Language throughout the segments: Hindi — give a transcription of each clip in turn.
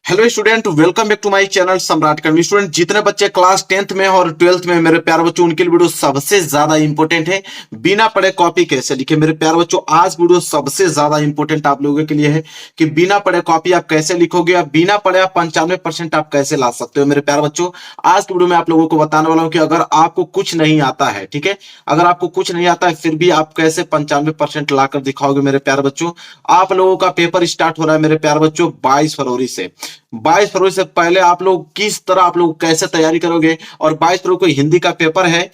Hello student, welcome back to my channel Samrat academy. Student, जितने बच्चे क्लास 10th में और 12th में मेरे प्यारे बच्चों, उनके लिए वीडियो सबसे ज्यादा इंपॉर्टेंट है। बिना पढ़े कॉपी कैसे लिखे मेरे प्यारे बच्चों, आज वीडियो सबसे ज्यादा इंपॉर्टेंट आप लोगों के लिए है कि बिना पढ़े कॉपी आप कैसे लिखोगे, या बिना पढ़े आप 95% आप कैसे ला सकते हो। मेरे प्यारे बच्चों, आज की वीडियो में आप लोगों को बताने वाला हूं कि अगर आपको कुछ नहीं आता है, ठीक है, अगर आपको कुछ नहीं आता है फिर भी आप कैसे 95% लाकर दिखाओगे। मेरे प्यारे बच्चों, आप लोगों का पेपर स्टार्ट हो रहा है मेरे प्यारे बच्चों 22 फरवरी से। 22 फरवरी से पहले आप लोग किस तरह, आप लोग कैसे तैयारी करोगे, और 22 फरवरी को हिंदी का पेपर है,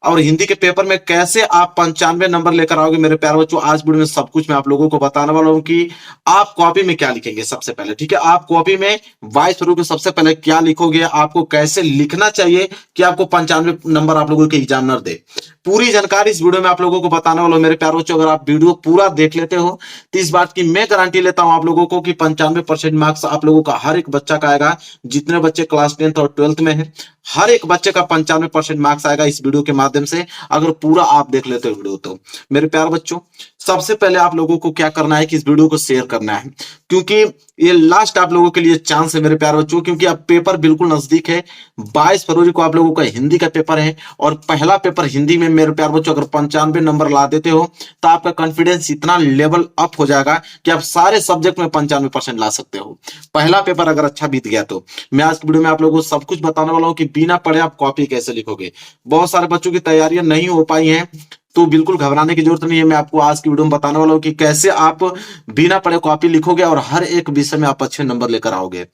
और हिंदी के पेपर में कैसे आप 95 नंबर लेकर आओगे। मेरे प्यारे बच्चों, आज वीडियो में सब कुछ मैं आप लोगों को बताने वाला हूं कि आप कॉपी में क्या लिखेंगे। सबसे पहले, ठीक है, आप कॉपी में 22 फरवरी को सबसे पहले क्या लिखोगे, आपको कैसे लिखना चाहिए कि आपको 95 नंबर आप लोगों के एग्जामिनर दे। पूरी जानकारी इस वीडियो में आप लोगों को बताने वाला हूं मेरे प्यारे बच्चों। अगर आप वीडियो पूरा देख लेते हो तो इस बात की मैं गारंटी लेता हूं आप लोगों को कि 95% मार्क्स आप लोगों का हर एक बच्चा का आएगा। जितने बच्चे क्लास 10th और 12th में है, हर एक बच्चे का 95% मार्क्स आएगा इस वीडियो के माध्यम से, अगर पूरा आप देख लेते हो वीडियो तो। मेरे प्यारे बच्चों, सबसे पहले आप लोगों को क्या करना है कि इस वीडियो को शेयर करना है, क्योंकि ये लास्ट आप लोगों के लिए चांस है मेरे प्यारे बच्चों। क्योंकि अब पेपर बिल्कुल नजदीक है, 22 फरवरी को आप लोगों का हिंदी का पेपर है, और पहला पेपर हिंदी में मेरे प्यारे बच्चों अगर 95 नंबर ला देते हो तो आपका कॉन्फिडेंस इतना लेवल अप हो जाएगा कि आप सारे सब्जेक्ट में 95% ला सकते हो। पहला पेपर अगर अच्छा बीत गया तो मैं आज की वीडियो में आप लोगों को सब कुछ बताने वाला हूं कि बिना पढ़े आप कॉपी कैसे लिखोगे। बहुत सारे बच्चों की तैयारियां नहीं हो पाई हैं, तो बिल्कुल घबराने की जरूरत नहीं है। मैं आपको आज की वीडियो में बताने वाला हूं कि कैसे आप बिना पढ़े कॉपी लिखोगे और हर एक विषय में आप अच्छे नंबर लेकर आओगे।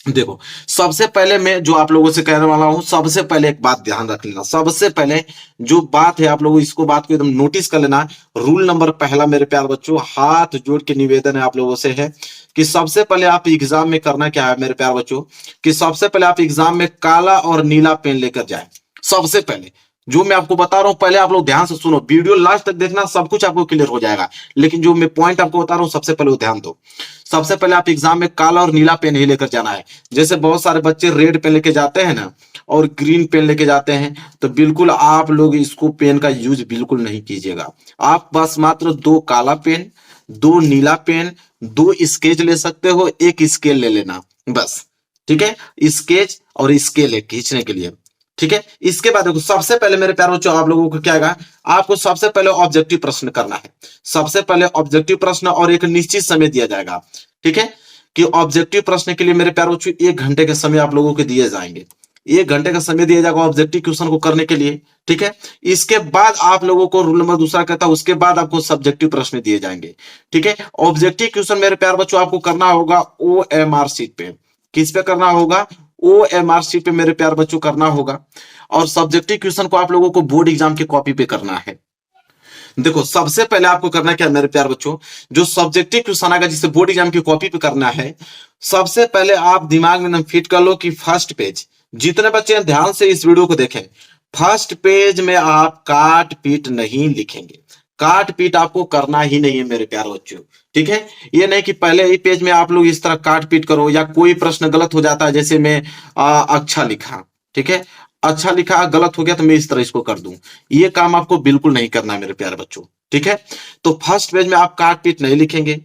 देखो, सबसे पहले मैं जो आप लोगों से कहने वाला हूं, सबसे पहले एक बात ध्यान रख लेना। सबसे पहले जो बात है, आप लोगों इसको बात को एकदम नोटिस कर लेना। रूल नंबर पहला मेरे प्यार बच्चों, हाथ जोड़ के निवेदन है आप लोगों से है कि सबसे पहले आप एग्जाम में करना क्या है मेरे प्यार बच्चों, कि सबसे पहले आप एग्जाम में काला और नीला पेन लेकर जाए। सबसे पहले जो मैं आपको बता रहा हूं, पहले आप लोग ध्यान से सुनो, वीडियो लास्ट तक देखना, सब कुछ आपको क्लियर हो जाएगा। लेकिन जो मैं पॉइंट आपको बता रहा हूं, सबसे पहले वो ध्यान दो। सबसे पहले आप एग्जाम में काला और नीला पेन ही लेकर जाना है। जैसे बहुत सारे बच्चे रेड पेन लेके जाते हैं ना, और ग्रीन पेन लेके जाते हैं, तो बिल्कुल आप लोग इसको पेन का यूज बिल्कुल नहीं कीजिएगा। आप बस मात्र 2 काला पेन, 2 नीला पेन, 2 स्केच ले सकते हो, 1 स्केल ले लेना बस, ठीक है। स्केच और स्केल है खींचने के लिए, ठीक है। इसके बाद देखो, सबसे पहले मेरे प्यारे बच्चों आप लोगों को क्या आएगा, आपको सबसे पहले ऑब्जेक्टिव प्रश्न करना है। सबसे पहले ऑब्जेक्टिव प्रश्न, और एक निश्चित समय दिया जाएगा, ठीक है, कि ऑब्जेक्टिव प्रश्न के लिए मेरे प्यारे बच्चों 1 घंटे के समय आप लोगों को दिए जाएंगे। 1 घंटे का समय दिया जाएगा ऑब्जेक्टिव क्वेश्चन को करने के लिए, ठीक है। इसके बाद आप लोगों को रूल नंबर दूसरा कहता है, उसके बाद आपको सब्जेक्टिव प्रश्न दिए जाएंगे, ठीक है। ऑब्जेक्टिव क्वेश्चन मेरे प्यारे बच्चों आपको करना होगा OMR शीट पे। किस पे करना होगा? OMR शीट पे मेरे प्यार बच्चों करना होगा। और सब्जेक्टिव क्वेश्चन को आप लोगों को बोर्ड एग्जाम की कॉपी पे करना है। देखो, सबसे पहले आपको करना क्या है मेरे प्यार बच्चों, जो सब्जेक्टिव क्वेश्चन आएगा जिसे बोर्ड एग्जाम की कॉपी पे करना है, सबसे पहले आप दिमाग में फिट कर लो कि फर्स्ट पेज, जितने बच्चे ध्यान से इस वीडियो को देखें, फर्स्ट पेज में आप काट पीट नहीं लिखेंगे। काट पीट आपको करना ही नहीं है मेरे प्यारे बच्चों, ठीक है। ये नहीं कि पहले ही पेज में आप लोग इस तरह काट पीट करो, या कोई प्रश्न गलत हो जाता है, जैसे मैं अच्छा लिखा, ठीक है, अच्छा लिखा गलत हो गया तो मैं इस तरह इसको कर दूं। ये काम आपको बिल्कुल नहीं करना है मेरे प्यारे बच्चों, ठीक है। तो फर्स्ट पेज में आप काट पीट नहीं लिखेंगे।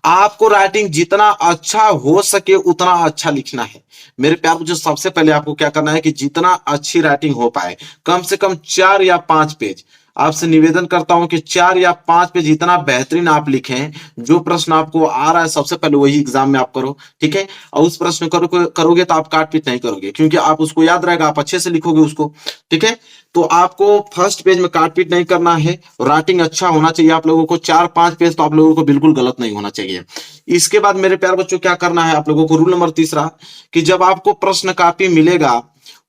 आपको राइटिंग जितना अच्छा हो सके उतना अच्छा लिखना है मेरे प्यार बच्चों। सबसे पहले आपको क्या करना है कि जितना अच्छी राइटिंग हो पाए, कम से कम 4 या 5 पेज, आपसे निवेदन करता हूं कि 4 या 5 पेज इतना बेहतरीन आप लिखें, जो प्रश्न आपको आ रहा है सबसे पहले वही एग्जाम में आप करो, ठीक है। और उस प्रश्न करोगे तो आप काट पीट नहीं करोगे, क्योंकि आप उसको याद रहेगा, आप अच्छे से लिखोगे उसको, ठीक है। तो आपको फर्स्ट पेज में काट पीट नहीं करना है, राइटिंग अच्छा होना चाहिए आप लोगों को। 4-5 पेज तो आप लोगों को बिल्कुल गलत नहीं होना चाहिए। इसके बाद मेरे प्यारे बच्चों क्या करना है आप लोगों को, रूल नंबर तीसरा, कि जब आपको प्रश्न कॉपी मिलेगा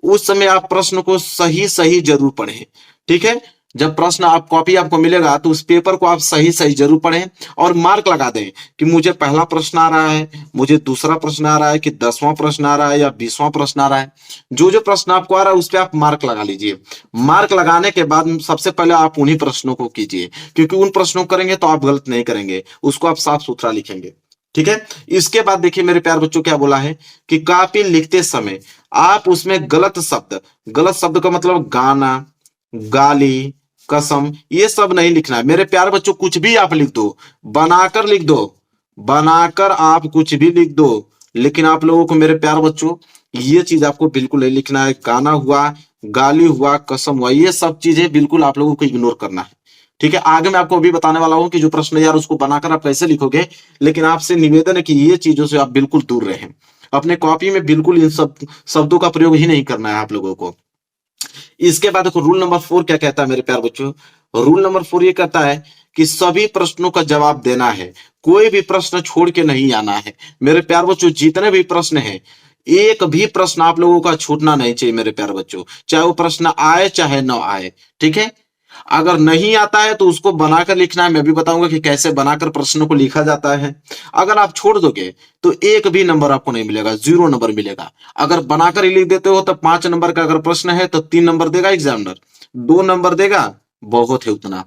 उस समय आप प्रश्न को सही सही जरूर पढ़ें, ठीक है। जब प्रश्न आप कॉपी आपको मिलेगा तो उस पेपर को आप सही सही जरूर पढ़ें, और मार्क लगा दें कि मुझे पहला प्रश्न आ रहा है, मुझे दूसरा प्रश्न आ रहा है, कि 10वां प्रश्न आ रहा है या 20वां प्रश्न आ रहा है। जो जो प्रश्न आपको आ रहा है उस पर आप मार्क लगा लीजिए। मार्क लगाने के बाद सबसे पहले आप उन्हीं प्रश्नों को कीजिए, क्योंकि उन प्रश्नों को करेंगे तो आप गलत नहीं करेंगे, उसको आप साफ सुथरा लिखेंगे, ठीक है। इसके बाद देखिए मेरे प्यार बच्चों क्या बोला है कि कॉपी लिखते समय आप उसमें गलत शब्द, गलत शब्द का मतलब गाना, गाली, कसम, ये सब नहीं लिखना है मेरे प्यारे बच्चों। कुछ भी आप लिख दो, बनाकर लिख दो, बनाकर आप कुछ भी लिख दो, लेकिन आप लोगों को मेरे प्यार बच्चों ये चीज आपको बिल्कुल नहीं लिखना है। गाना हुआ, गाली हुआ, कसम हुआ, ये सब चीजें बिल्कुल आप लोगों को इग्नोर करना है। ठीक है, आगे मैं आपको अभी बताने वाला हूं कि जो प्रश्न यार उसको बनाकर आप कैसे लिखोगे, लेकिन आपसे निवेदन है कि ये चीजों से आप बिल्कुल दूर रहें। अपने कॉपी में बिल्कुल इन सब शब्दों का प्रयोग ही नहीं करना है आप लोगों को। इसके बाद देखो रूल नंबर 4 क्या कहता है मेरे प्यार बच्चों। रूल नंबर 4 ये कहता है कि सभी प्रश्नों का जवाब देना है, कोई भी प्रश्न छोड़ के नहीं आना है। मेरे प्यार बच्चों जितने भी प्रश्न हैं, एक भी प्रश्न आप लोगों का छूटना नहीं चाहिए मेरे प्यार बच्चों, चाहे वो प्रश्न आए चाहे ना आए। ठीक है, अगर नहीं आता है तो उसको बनाकर लिखना है। मैं भी बताऊंगा कि कैसे बनाकर प्रश्नों को लिखा जाता है। अगर आप छोड़ दोगे तो एक भी नंबर आपको नहीं मिलेगा, 0 नंबर मिलेगा। अगर बनाकर ही लिख देते हो तो 5 नंबर का अगर प्रश्न है तो 3 नंबर देगा एग्जामिनर, 2 नंबर देगा, बहुत है उतना।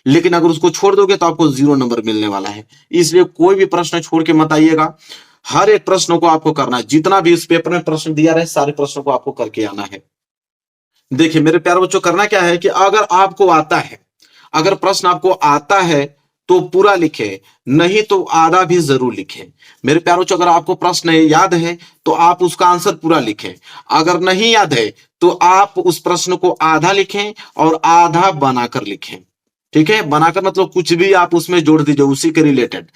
लेकिन अगर उसको छोड़ दोगे तो आपको 0 नंबर मिलने वाला है। इसलिए कोई भी प्रश्न छोड़ के मत आइएगा, हर एक प्रश्न को आपको करना है। जितना भी इस पेपर में प्रश्न दिया रहे सारे प्रश्नों को आपको करके आना है। देखिए मेरे प्यारे बच्चों, करना क्या है कि अगर आपको आता है, अगर प्रश्न आपको आता है तो पूरा लिखे, नहीं तो आधा भी जरूर लिखे। मेरे प्यारे बच्चों, अगर आपको प्रश्न याद है तो आप उसका आंसर पूरा लिखें, अगर नहीं याद है तो आप उस प्रश्न को आधा लिखें और आधा बनाकर लिखें। ठीक है, बनाकर मतलब कुछ भी आप उसमें जोड़ दीजिए उसी के रिलेटेड।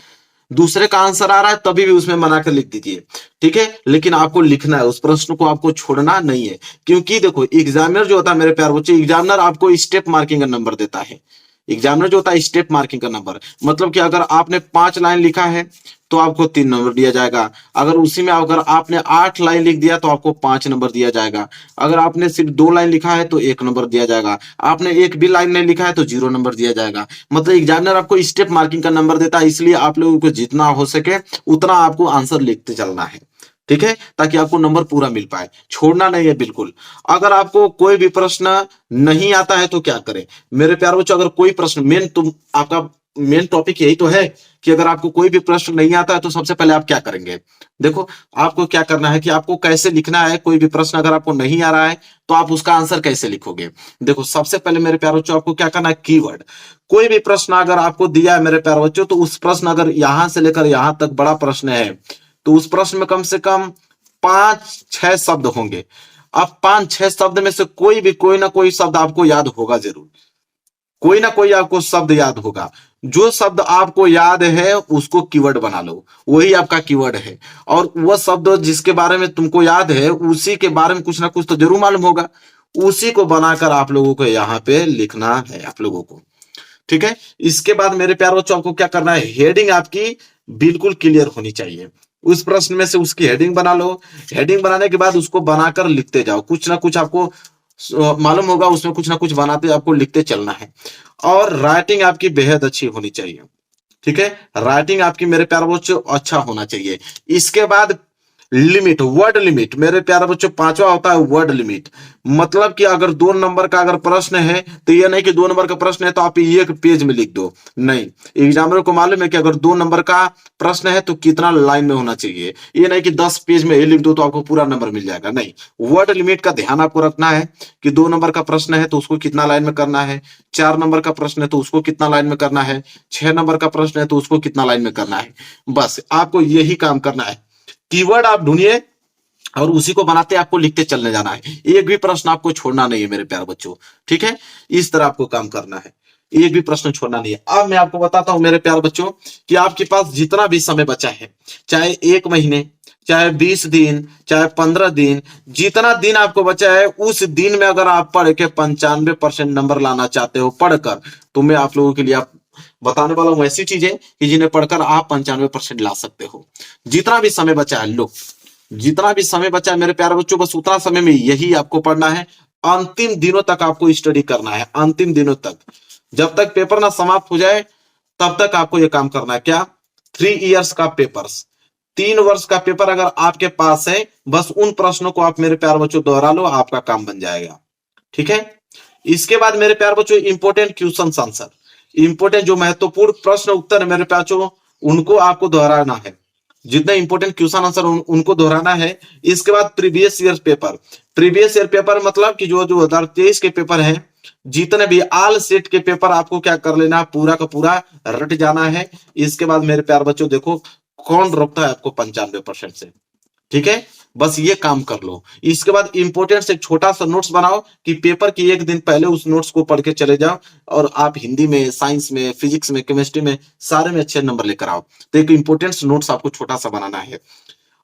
दूसरे का आंसर आ रहा है तभी भी उसमें बनाकर लिख दीजिए। ठीक है, लेकिन आपको लिखना है, उस प्रश्न को आपको छोड़ना नहीं है। क्योंकि देखो एग्जामिनर जो होता है मेरे प्यार बच्चों, एग्जामिनर आपको स्टेप मार्किंग का नंबर देता है। एग्जामिनर जो होता है स्टेप मार्किंग का नंबर, मतलब कि अगर आपने 5 लाइन लिखा है तो आपको 3 नंबर दिया जाएगा। अगर उसी में अगर आपने 8 लाइन लिख दिया तो आपको 5 नंबर दिया जाएगा। अगर आपने सिर्फ 2 लाइन लिखा है तो 1 नंबर दिया जाएगा। आपने एक भी लाइन नहीं लिखा है तो 0 नंबर दिया जाएगा। मतलब एग्जामिनर आपको स्टेप मार्किंग का नंबर देता है, इसलिए आप लोगों को जितना हो सके उतना आपको आंसर लिखते चलना है। ठीक है, ताकि आपको नंबर पूरा मिल पाए, छोड़ना नहीं है बिल्कुल। अगर आपको कोई भी प्रश्न नहीं आता है तो क्या करें मेरे प्यारे बच्चों, अगर कोई प्रश्न आपका मेन टॉपिक यही तो है कि अगर आपको कोई भी प्रश्न नहीं आता है तो सबसे पहले आप क्या करेंगे। देखो आपको क्या करना है कि आपको कैसे लिखना है। कोई भी प्रश्न अगर आपको नहीं आ रहा है तो आप उसका आंसर कैसे लिखोगे। देखो सबसे पहले मेरे प्यारे बच्चों आपको क्या करना है, कीवर्ड। कोई भी प्रश्न अगर आपको दिया है मेरे प्यारे बच्चों, तो उस प्रश्न अगर यहां से लेकर यहां तक बड़ा प्रश्न है तो उस प्रश्न में कम से कम 5-6 शब्द होंगे। अब 5-6 शब्द में से कोई ना कोई शब्द आपको याद होगा जरूर, कोई ना कोई आपको शब्द याद होगा। जो शब्द आपको याद है उसको कीवर्ड बना लो, वही आपका कीवर्ड है। और वह शब्द जिसके बारे में तुमको याद है उसी के बारे में कुछ ना कुछ तो जरूर मालूम होगा, उसी को बनाकर आप लोगों को यहाँ पे लिखना है आप लोगों को। ठीक है, इसके बाद मेरे प्यारे बच्चों आपको क्या करना है, हेडिंग आपकी बिल्कुल क्लियर होनी चाहिए। उस प्रश्न में से उसकी हेडिंग बना लो। हेडिंग बनाने के बाद उसको बनाकर लिखते जाओ, कुछ ना कुछ आपको मालूम होगा, उसमें कुछ ना कुछ बनाते आपको लिखते चलना है। और राइटिंग आपकी बेहद अच्छी होनी चाहिए। ठीक है, राइटिंग आपकी मेरे प्यारे बच्चों अच्छा होना चाहिए। इसके बाद लिमिट, वर्ड लिमिट मेरे प्यारे बच्चों, 5वां होता है वर्ड लिमिट। मतलब कि अगर 2 नंबर का अगर प्रश्न है तो ये नहीं कि 2 नंबर का प्रश्न है तो आप एक पेज में लिख दो, नहीं। एग्जामिनर को मालूम है कि अगर 2 नंबर का प्रश्न है तो कितना लाइन में होना चाहिए। ये नहीं कि 10 पेज में ये लिख दो तो आपको पूरा नंबर मिल जाएगा, नहीं। वर्ड लिमिट का ध्यान आपको रखना है कि 2 नंबर का प्रश्न है तो उसको कितना लाइन में करना है, 4 नंबर का प्रश्न है तो उसको कितना लाइन में करना है, 6 नंबर का प्रश्न है तो उसको कितना लाइन में करना है। बस आपको यही काम करना है। कीवर्ड आप ढूंढिए और उसी को बनाते आपको लिखते चलने जाना है। एक भी प्रश्न आपको छोड़ना नहीं है मेरे प्यारे बच्चों। ठीक है, इस तरह आपको काम करना है, एक भी प्रश्न छोड़ना नहीं है। अब मैं आपको बताता हूं मेरे प्यारे बच्चों कि आपके पास जितना भी समय बचा है, चाहे 1 महीने, चाहे 20 दिन, चाहे 15 दिन, जितना दिन आपको बचा है उस दिन में अगर आप पढ़ के 95% नंबर लाना चाहते हो पढ़कर, तो मैं आप लोगों के लिए आप बताने वाला हूं ऐसी चीजें कि जिन्हें पढ़कर आप 95% ला सकते हो। जितना भी समय बचा है लो, जितना भी समय बचा है मेरे प्यारे बच्चों, बस उतना समय में यही आपको पढ़ना है। अंतिम दिनों तक आपको स्टडी करना है, अंतिम दिनों तक, जब तक पेपर ना समाप्त हो जाए तब तक आपको यह काम करना है। क्या, 3 इयर्स का पेपर्स, 3 वर्ष का पेपर अगर आपके पास है, बस उन प्रश्नों को आप मेरे प्यारे बच्चों दोहरा लो, आपका काम बन जाएगा। ठीक है, इसके बाद मेरे प्यारे बच्चों इंपोर्टेंट क्वेश्चन आंसर, इंपोर्टेंट जो महत्वपूर्ण प्रश्न उत्तर है मेरे प्यारे, उनको आपको दोहराना है। जितने इंपोर्टेंट क्वेश्चन आंसर उनको दोहराना है। इसके बाद previous year paper, previous year paper मतलब कि जो 2023 के पेपर हैं, जितने भी ऑल सेट के पेपर आपको क्या कर लेना, पूरा का पूरा रट जाना है। इसके बाद मेरे प्यार बच्चों देखो कौन रोकता है आपको 95% से, ठीक है, बस ये काम कर लो। इसके बाद इंपोर्टेंट से एक छोटा सा नोट्स बनाओ कि पेपर की एक दिन पहले उस नोट्स को पढ़ के चले जाओ और आप हिंदी में, साइंस में, फिजिक्स में, केमिस्ट्री में सारे में अच्छे नंबर लेकर आओ। तो एक इंपोर्टेंट नोट्स आपको छोटा सा बनाना है।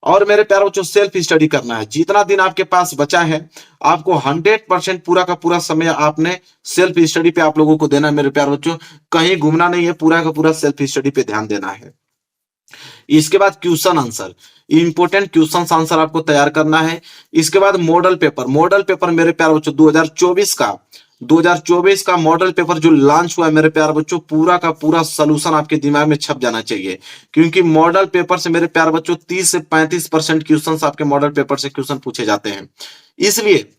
और मेरे प्यारे बच्चों सेल्फ स्टडी करना है। जितना दिन आपके पास बचा है आपको 100% पूरा का पूरा समय आपने सेल्फ स्टडी पे आप लोगों को देना है मेरे प्यारे बच्चों। कहीं घूमना नहीं है, पूरा का पूरा सेल्फ स्टडी पे ध्यान देना है। इसके बाद question answer, important question answer आपको तैयार करना है। इसके बाद मॉडल पेपर, मॉडल पेपर मेरे प्यारे बच्चों 2024 का मॉडल पेपर जो लॉन्च हुआ है मेरे प्यारे बच्चों, पूरा का पूरा सॉल्यूशन आपके दिमाग में छप जाना चाहिए। क्योंकि मॉडल पेपर से मेरे प्यारे बच्चों 30 से 35% क्वेश्चन आपके मॉडल पेपर से क्वेश्चन पूछे जाते हैं। इसलिए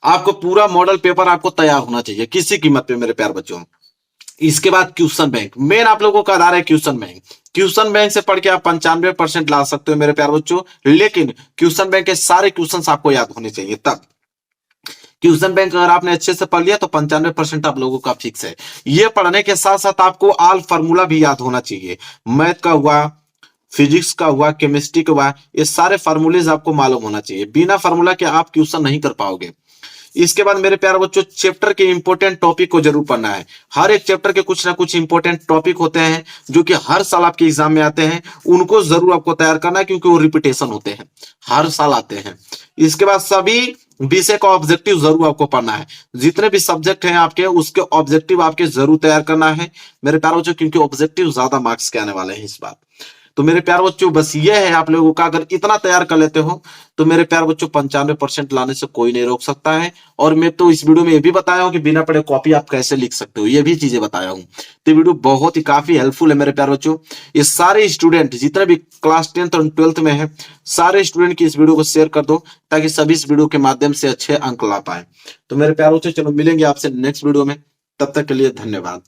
आपको पूरा मॉडल पेपर आपको तैयार होना चाहिए किसी कीमत पे मेरे प्यारे बच्चों। इसके बाद क्वेश्चन बैंक, मेन आप लोगों का आधार है क्वेश्चन बैंक। क्वेश्चन बैंक से पढ़ के आप 95% ला सकते हो मेरे प्यारे बच्चों, लेकिन क्वेश्चन बैंक के सारे क्वेश्चंस आपको याद होने चाहिए। तब क्वेश्चन बैंक अगर आपने अच्छे से पढ़ लिया तो 95% आप लोगों का फिक्स है। ये पढ़ने के साथ साथ आपको ऑल फार्मूला भी याद होना चाहिए। मैथ का हुआ, फिजिक्स का हुआ, केमिस्ट्री का हुआ, ये सारे फार्मूलेज आपको मालूम होना चाहिए। बिना फार्मूला के आप क्वेश्चन नहीं कर पाओगे। इसके बाद मेरे प्यारे बच्चों चैप्टर के इंपॉर्टेंट टॉपिक को जरूर पढ़ना है। हर एक चैप्टर के कुछ ना कुछ इंपॉर्टेंट टॉपिक होते हैं जो कि हर साल आपके एग्जाम में आते हैं, उनको जरूर आपको तैयार करना है क्योंकि वो रिपीटेशन होते हैं, हर साल आते हैं। इसके बाद सभी विषय का ऑब्जेक्टिव जरूर आपको पढ़ना है। जितने भी सब्जेक्ट हैं आपके उसके ऑब्जेक्टिव आपके जरूर तैयार करना है मेरे प्यारे बच्चों, क्योंकि ऑब्जेक्टिव ज्यादा मार्क्स के आने वाले हैं इस बार। तो मेरे प्यारे बच्चों बस ये है आप लोगों का, अगर इतना तैयार कर लेते हो तो मेरे प्यारे बच्चों 95% लाने से कोई नहीं रोक सकता है। और मैं तो इस वीडियो में ये भी बताया हूं कि बिना पढ़े कॉपी आप कैसे लिख सकते हो, ये भी चीजें बताया हूं। तो वीडियो बहुत ही काफी हेल्पफुल है मेरे प्यारे बच्चों। ये सारे स्टूडेंट जितने भी क्लास 10th और 12th में है, सारे स्टूडेंट की इस वीडियो को शेयर कर दो ताकि सभी इस वीडियो के माध्यम से अच्छे अंक ला पाए। तो मेरे प्यारे बच्चों चलो मिलेंगे आपसे नेक्स्ट वीडियो में, तब तक के लिए धन्यवाद।